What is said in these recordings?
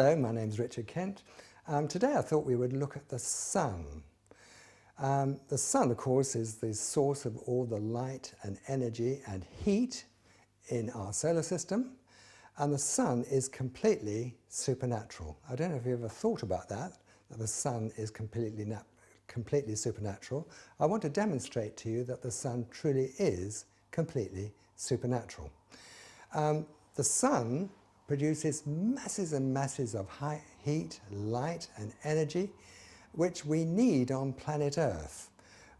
Hello, my name's Richard Kent. Today I thought we would look at the sun. The sun, of course, is the source of all the light and energy and heat in our solar system, and the sun is completely supernatural. I don't know if you ever thought about that the sun is completely supernatural. I want to demonstrate to you that the sun truly is completely supernatural. The sun produces masses and masses of high heat, light and energy which we need on planet Earth.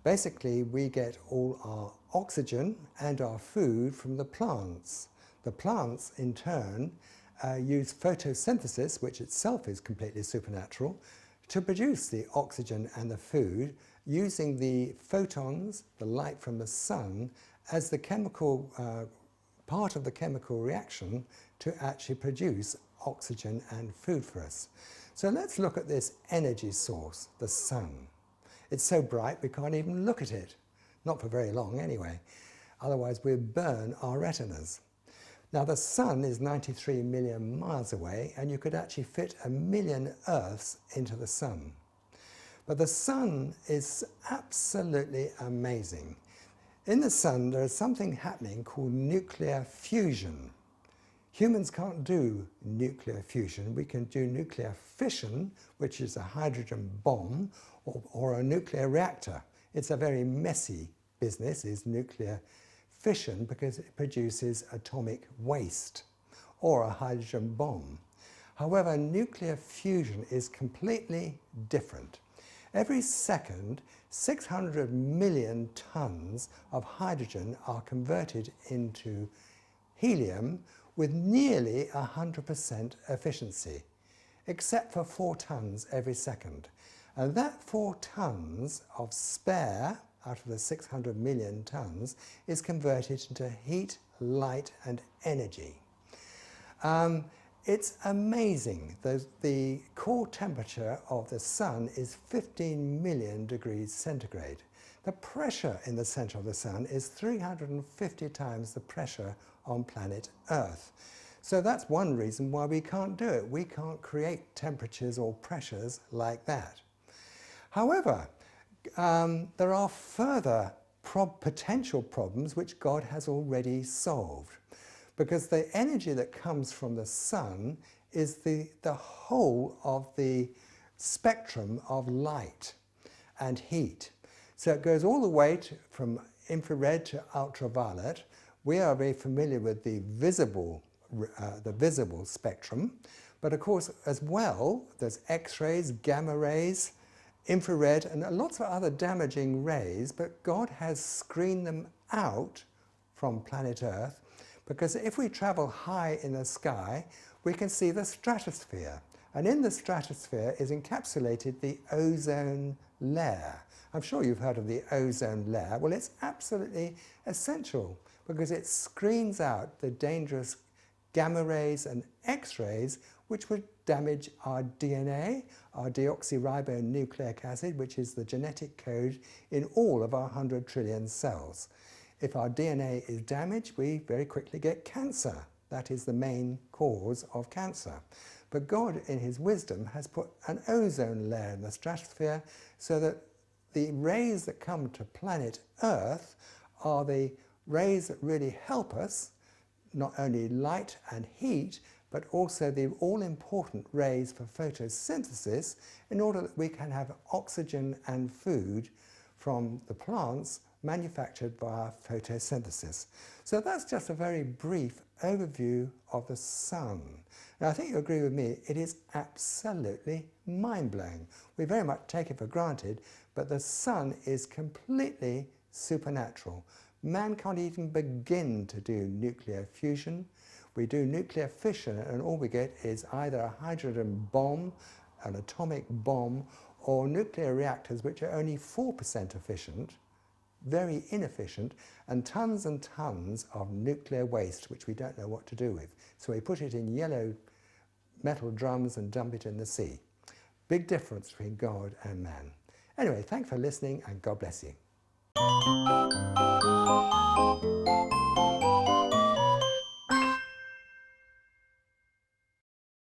Basically, we get all our oxygen and our food from the plants. The plants, in turn, use photosynthesis, which itself is completely supernatural, to produce the oxygen and the food using the photons, the light from the sun, as the chemical part of the chemical reaction to actually produce oxygen and food for us. So let's look at this energy source, the sun. It's so bright we can't even look at it. Not for very long anyway. Otherwise we'd burn our retinas. Now the sun is 93 million miles away, and you could actually fit 1 million Earths into the sun. But the sun is absolutely amazing. In the sun there is something happening called nuclear fusion. Humans can't do nuclear fusion. We can do nuclear fission, which is a hydrogen bomb, or a nuclear reactor. It's a very messy business, is nuclear fission, because it produces atomic waste, or a hydrogen bomb. However, nuclear fusion is completely different. Every second, 600 million tons of hydrogen are converted into helium with nearly 100% efficiency, except for 4 tons every second. And that 4 tons of spare out of the 600 million tons is converted into heat, light and energy. It's amazing. The core temperature of the sun is 15 million degrees centigrade. The pressure in the center of the sun is 350 times the pressure on planet Earth. So that's one reason why we can't do it. We can't create temperatures or pressures like that. However, there are further potential problems which God has already solved, because the energy that comes from the sun is the whole of the spectrum of light and heat. So it goes all the way from infrared to ultraviolet. We are very familiar with the visible spectrum, but of course as well there's X-rays, gamma rays, infrared and lots of other damaging rays, but God has screened them out from planet Earth, because if we travel high in the sky we can see the stratosphere, and in the stratosphere is encapsulated the ozone layer. I'm sure you've heard of the ozone layer. Well, it's absolutely essential because it screens out the dangerous gamma rays and X-rays which would damage our DNA, our deoxyribonucleic acid, which is the genetic code in all of our 100 trillion cells. If our DNA is damaged, we very quickly get cancer. That is the main cause of cancer. But God, in his wisdom, has put an ozone layer in the stratosphere so that the rays that come to planet Earth are the rays that really help us, not only light and heat, but also the all-important rays for photosynthesis, in order that we can have oxygen and food from the plants manufactured via photosynthesis. So that's just a very brief overview of the sun. Now I think you agree with me, it is absolutely mind-blowing. We very much take it for granted, but the sun is completely supernatural. Man can't even begin to do nuclear fusion. We do nuclear fission and all we get is either a hydrogen bomb, an atomic bomb, or nuclear reactors which are only 4% efficient, very inefficient, and tons of nuclear waste which we don't know what to do with. So we put it in yellow metal drums and dump it in the sea. Big difference between God and man. Anyway, thanks for listening and God bless you.